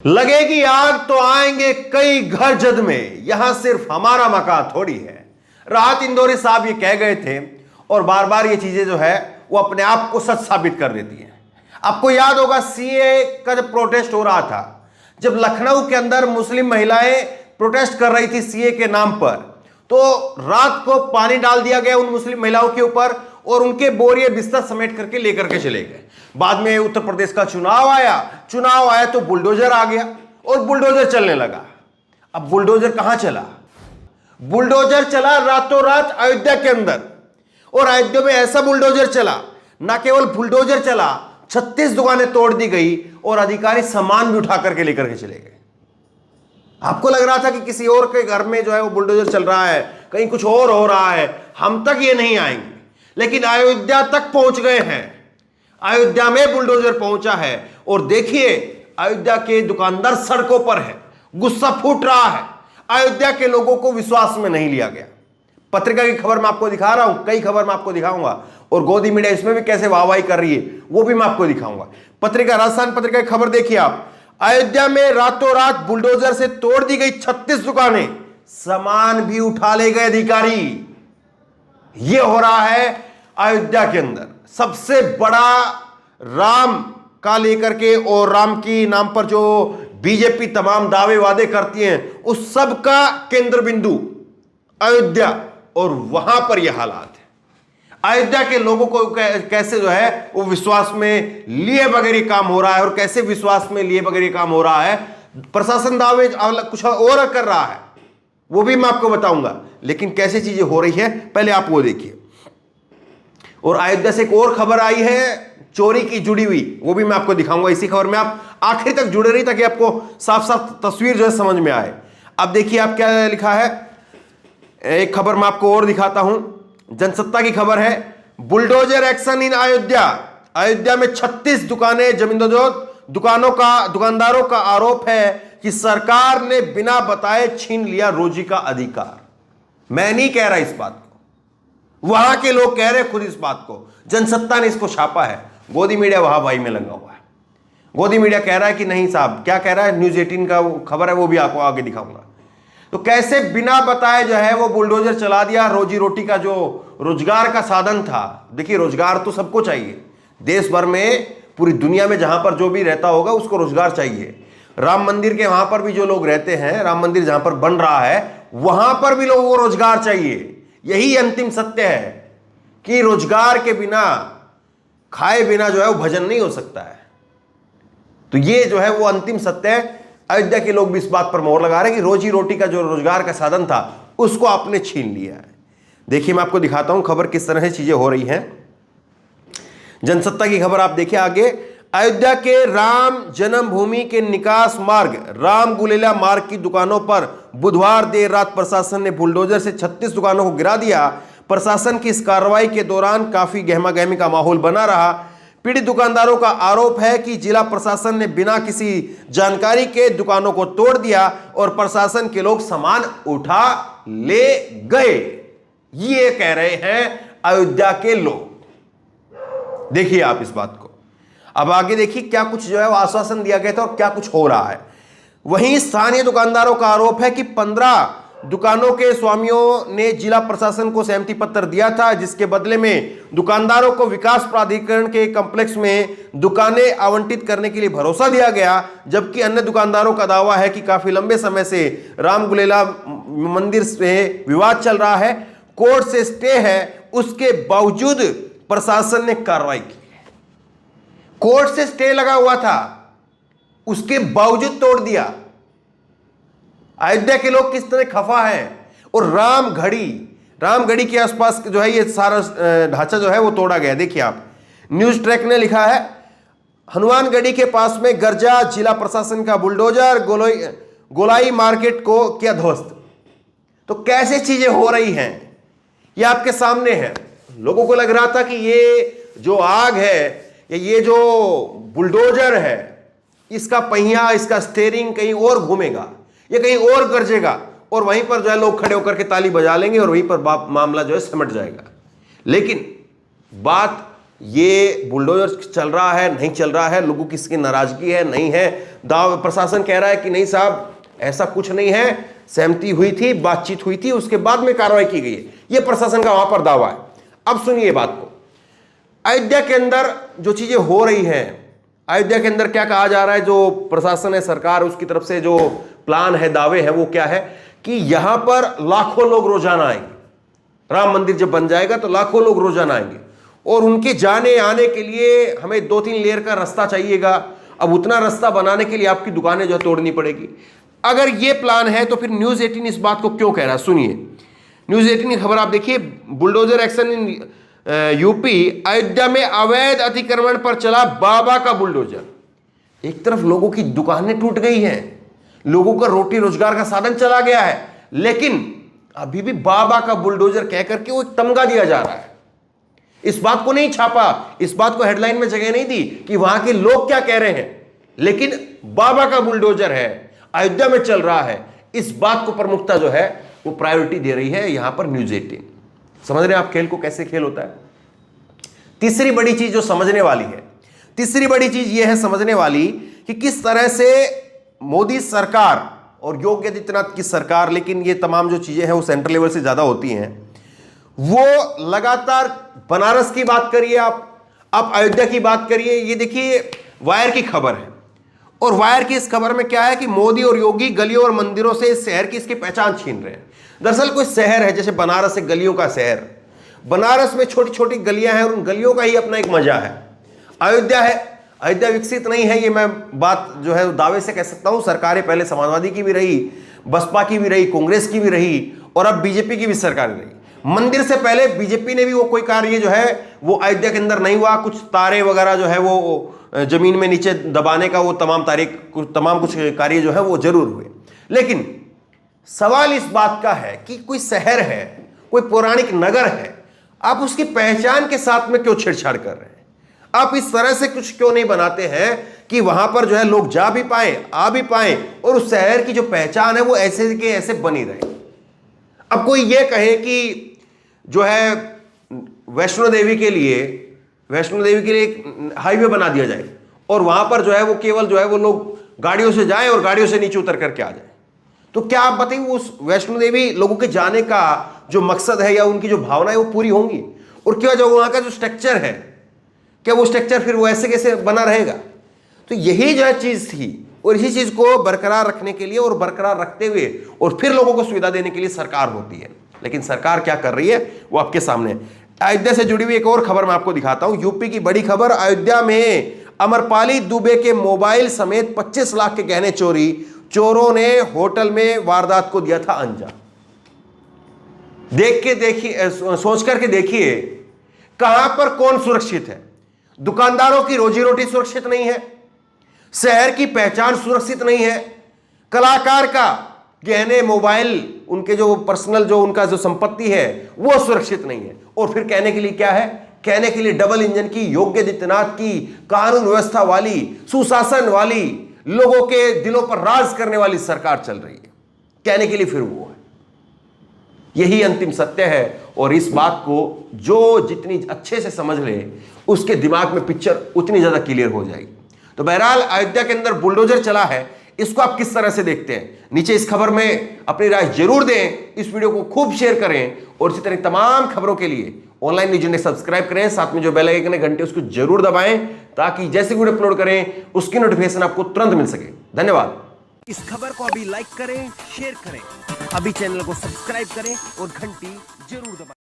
लगेगी आग तो आएंगे कई घर जद में, यहां सिर्फ हमारा मकान थोड़ी है। राहत इंदौरी साहब ये कह गए थे और बार बार ये चीजें जो है वो अपने आप को सच साबित कर देती हैं। आपको याद होगा सीए का जब प्रोटेस्ट हो रहा था, जब लखनऊ के अंदर मुस्लिम महिलाएं प्रोटेस्ट कर रही थी सीए के नाम पर, तो रात को पानी डाल दिया गया उन मुस्लिम महिलाओं के ऊपर और उनके बोरिए बिस्तर समेट करके लेकर के चले गए। बाद में उत्तर प्रदेश का चुनाव आया तो बुलडोजर आ गया और बुलडोजर चलने लगा। अब बुलडोजर कहां चला? बुलडोजर चला रातों रात अयोध्या के अंदर, और अयोध्या में ऐसा बुलडोजर चला, ना केवल बुलडोजर चला, 36 दुकानें तोड़ दी गई और अधिकारी सामान भी उठा करके लेकर के चले गए। आपको लग रहा था कि किसी और के घर में जो है वो बुलडोजर चल रहा है, कहीं कुछ और हो रहा है, हम तक ये नहीं आएंगे, लेकिन अयोध्या तक पहुंच गए हैं। अयोध्या में बुलडोजर पहुंचा है और देखिए अयोध्या के दुकानदार सड़कों पर है, गुस्सा फूट रहा है। अयोध्या के लोगों को विश्वास में नहीं लिया गया। पत्रिका की खबर मैं आपको दिखा रहा हूं, कई खबर मैं आपको दिखाऊंगा, और गोदी मीडिया इसमें भी कैसे वाहवाही कर रही है वो भी मैं आपको दिखाऊंगा। पत्रिका, राजस्थान पत्रिका की खबर देखिए आप। अयोध्या में रातों रात बुलडोजर से तोड़ दी गई 36 दुकानें, सामान भी उठा ले गए अधिकारी। यह हो रहा है अयोध्या के अंदर। सबसे बड़ा राम का लेकर के और राम की नाम पर जो बीजेपी तमाम दावे वादे करती है, उस सब का केंद्र बिंदु अयोध्या, और वहां पर यह हालात है। अयोध्या के लोगों को कैसे जो है वो विश्वास में लिए बगैर ये काम हो रहा है, और कैसे विश्वास में लिए बगैर ये काम हो रहा है। प्रशासन दावे कुछ और कर रहा है, वो भी मैं आपको बताऊंगा, लेकिन कैसे चीजें हो रही है पहले आप वो देखिए। और अयोध्या से एक और खबर आई है चोरी की जुड़ी हुई, वो भी मैं आपको दिखाऊंगा। इसी खबर में आप आखिर तक जुड़े रहिए ताकि आपको साफ साफ तस्वीर जो है समझ में आए। अब देखिए आप क्या लिखा है, एक खबर मैं आपको और दिखाता हूं। जनसत्ता की खबर है, bulldozer action in Ayodhya. Ayodhya में 36 दुकानें दुकानदारों का आरोप है कि सरकार ने बिना बताए छीन लिया रोजी का अधिकार। मैं नहीं कह रहा इस बात को, वहां के लोग कह रहे खुद इस बात को। जनसत्ता ने इसको छापा है, गोदी मीडिया वहां भाई में लगा हुआ है। गोदी मीडिया कह रहा है कि नहीं साहब, क्या कह रहा है, न्यूज 18 का खबर है, वो भी आपको आगे दिखाऊंगा। तो कैसे बिना बताए जो है वो बुलडोजर चला दिया रोजी रोटी का, जो रोजगार का साधन था। देखिए रोजगार तो सबको चाहिए, देश भर में, पूरी दुनिया में जहां पर जो भी रहता होगा उसको रोजगार चाहिए। राम मंदिर के वहां पर भी जो लोग रहते हैं, राम मंदिर जहां पर बन रहा है वहां पर भी लोगों को रोजगार चाहिए। यही अंतिम सत्य है कि रोजगार के बिना, खाए बिना जो है वो भजन नहीं हो सकता है। तो ये जो है वो अंतिम सत्य है। अयोध्या के लोग भी इस बात पर मोहर लगा रहे हैं कि रोजी रोटी का जो रोजगार का साधन था उसको आपने छीन लिया है। देखिए मैं आपको दिखाता हूं खबर किस तरह से चीजें हो रही हैं। जनसत्ता की खबर आप देखिए आगे। अयोध्या के राम जन्मभूमि के निकास मार्ग राम गुलेला मार्ग की दुकानों पर बुधवार देर रात प्रशासन ने बुलडोजर से 36 दुकानों को गिरा दिया। प्रशासन की इस कार्रवाई के दौरान काफी गहमागहमी का माहौल बना रहा। पीड़ित दुकानदारों का आरोप है कि जिला प्रशासन ने बिना किसी जानकारी के दुकानों को तोड़ दिया और प्रशासन के लोग सामान उठा ले गए। ये कह रहे हैं अयोध्या के लोग। देखिए आप इस बात को। अब आगे देखिए क्या कुछ जो है वो आश्वासन दिया गया था और क्या कुछ हो रहा है। वहीं स्थानीय दुकानदारों का आरोप है कि 15 दुकानों के स्वामियों ने जिला प्रशासन को सहमति पत्र दिया था, जिसके बदले में दुकानदारों को विकास प्राधिकरण के कॉम्प्लेक्स में दुकानें आवंटित करने के लिए भरोसा दिया गया। जबकि अन्य दुकानदारों का दावा है कि काफी लंबे समय से राम गुलेला मंदिर से विवाद चल रहा है, कोर्ट से स्टे है, उसके बावजूद प्रशासन ने कार्रवाई की। कोर्ट से स्टे लगा हुआ था, उसके बावजूद तोड़ दिया। अयोध्या के लोग किस तरह खफा हैं। और रामगढ़ी के आसपास जो है ये सारा ढांचा जो है वो तोड़ा गया। देखिए आप, न्यूज ट्रैक ने लिखा है, हनुमानगढ़ी के पास में गर्जा, जिला प्रशासन का बुलडोजर गोलाई मार्केट को किया ध्वस्त। तो कैसे चीजें हो रही हैं ये आपके सामने है। लोगों को लग रहा था कि ये जो आग है, ये जो बुलडोजर है, इसका पहिया, इसका स्टीयरिंग कहीं और घूमेगा, ये कहीं और गरजेगा, और वहीं पर जो है लोग खड़े होकर के ताली बजा लेंगे और वहीं पर मामला जो है सिमट जाएगा। लेकिन बात ये बुलडोजर चल रहा है नहीं चल रहा है, लोगों की इसकी नाराजगी है नहीं है, दाव प्रशासन कह रहा है कि नहीं साहब ऐसा कुछ नहीं है, सहमति हुई थी, बातचीत हुई थी, उसके बाद में कार्रवाई की गई है, ये प्रशासन का वहां पर दावा है। अब सुनिए बात को, अयोध्या के अंदर जो चीजें हो रही हैं, अयोध्या के अंदर क्या कहा जा रहा है, जो प्रशासन है, सरकार, उसकी तरफ से जो प्लान है, दावे हैं, वो क्या है कि यहां पर लाखों लोग रोजाना आएंगे। राम मंदिर जब बन जाएगा तो लाखों लोग रोजाना आएंगे और उनके जाने आने के लिए हमें 2-3 लेयर का रास्ता चाहिएगा। अब उतना रास्ता बनाने के लिए आपकी दुकानें जो तोड़नी पड़ेगी। अगर ये प्लान है तो फिर न्यूज 18 इस बात को क्यों कह रहा है? सुनिए, न्यूज 18 की खबर आप देखिए, bulldozer action in UP, Ayodhya में अवैध अतिक्रमण पर चला बाबा का बुलडोजर। एक तरफ लोगों की दुकानें टूट गई हैं, लोगों का रोटी रोजगार का साधन चला गया है, लेकिन अभी भी बाबा का बुलडोजर कहकर के वो एक तमगा दिया जा रहा है। इस बात को नहीं छापा, इस बात को हेडलाइन में जगह नहीं दी कि वहां के लोग क्या कह रहे हैं, लेकिन बाबा का बुलडोजर है, अयोध्या में चल रहा है, इस बात को प्रमुखता जो है वो प्रायोरिटी दे रही है यहां पर न्यूज 18। समझ रहे हैं आप खेल को, कैसे खेल होता है। तीसरी बड़ी चीज जो समझने वाली है, तीसरी बड़ी चीज यह है समझने वाली कि किस तरह से मोदी सरकार और योगी आदित्यनाथ की सरकार, लेकिन ये तमाम जो चीजें हैं वो सेंट्रल लेवल से ज्यादा होती हैं, वो लगातार बनारस की बात करिए आप अयोध्या की बात करिए। ये देखिए वायर की खबर है, और वायर की इस खबर में क्या है कि मोदी और योगी गलियों और मंदिरों से इस शहर की इसकी पहचान छीन रहे हैं। दरअसल कोई शहर है जैसे बनारस है, गलियों का शहर, बनारस में छोटी छोटी गलियां हैं और उन गलियों का ही अपना एक मजा है। अयोध्या है, अयोध्या विकसित नहीं है, ये मैं बात जो है दावे से कह सकता हूं। सरकारें पहले समाजवादी की भी रही, बसपा की भी रही, कांग्रेस की भी रही और अब बीजेपी की भी सरकार रही। मंदिर से पहले बीजेपी ने भी वो कोई कार्य जो है वो अयोध्या के अंदर नहीं हुआ। कुछ तारे वगैरह जो है वो जमीन में नीचे दबाने का वो तमाम कुछ कार्य जो है वो जरूर हुए, लेकिन सवाल इस बात का है कि कोई शहर है, कोई पौराणिक नगर है, आप उसकी पहचान के साथ में क्यों छेड़छाड़ कर रहे हैं? आप इस तरह से कुछ क्यों नहीं बनाते हैं कि वहां पर जो है लोग जा भी पाए, आ भी पाए और उस शहर की जो पहचान है वो ऐसे के ऐसे बनी रहे। अब कोई ये कहे कि जो है वैष्णो देवी के लिए एक हाईवे बना दिया जाए और वहां पर जो है वो केवल जो है वो लोग गाड़ियों से जाएं और गाड़ियों से नीचे उतर करके आ जाए, तो क्या आप बताइए उस वैष्णो देवी लोगों के जाने का जो मकसद है या उनकी जो भावना है वो पूरी होंगी? और क्या जो वहां का जो स्ट्रक्चर है, क्या वो स्ट्रक्चर फिर वो ऐसे कैसे बना रहेगा? तो यही जो है चीज थी, और इसी चीज को बरकरार रखने के लिए और बरकरार रखते हुए और फिर लोगों को सुविधा देने के लिए सरकार होती है। लेकिन सरकार क्या कर रही है वो आपके सामने। अयोध्या से जुड़ी हुई एक और खबर मैं आपको दिखाता हूं, यूपी की बड़ी खबर। अयोध्या में अमरपाली दुबे के मोबाइल समेत 25 लाख के गहने चोरी, चोरों ने होटल में वारदात को दिया था अंजाम। सोच करके देखिए कहां पर कौन सुरक्षित है? दुकानदारों की रोजी रोटी सुरक्षित नहीं है, शहर की पहचान सुरक्षित नहीं है, कलाकार का गहने, मोबाइल, उनके जो पर्सनल जो उनका जो संपत्ति है वो सुरक्षित नहीं है। और फिर कहने के लिए क्या है? कहने के लिए डबल इंजन की, योगी आदित्यनाथ की, कानून व्यवस्था वाली, सुशासन वाली, लोगों के दिलों पर राज करने वाली सरकार चल रही है। कहने के लिए फिर वो है। यही अंतिम सत्य है, और इस बात को जो जितनी अच्छे से समझ ले उसके दिमाग में पिक्चर उतनी ज्यादा क्लियर हो जाएगी। तो बहरहाल अयोध्या के अंदर बुलडोजर चला है, इसको आप किस तरह से देखते हैं? नीचे इस खबर में अपनी राय जरूर दें, इस वीडियो को खूब शेयर करें और इसी तरह तमाम खबरों के लिए ऑनलाइन न्यूज इंडेक्स सब्सक्राइब करें, साथ में जो बेल आइकन है घंटे उसको जरूर दबाएं ताकि जैसे वीडियो अपलोड करें उसकी नोटिफिकेशन आपको तुरंत मिल सके। धन्यवाद। इस खबर को अभी लाइक करें, शेयर करें, अभी चैनल को सब्सक्राइब करें और घंटी जरूर दबाएं।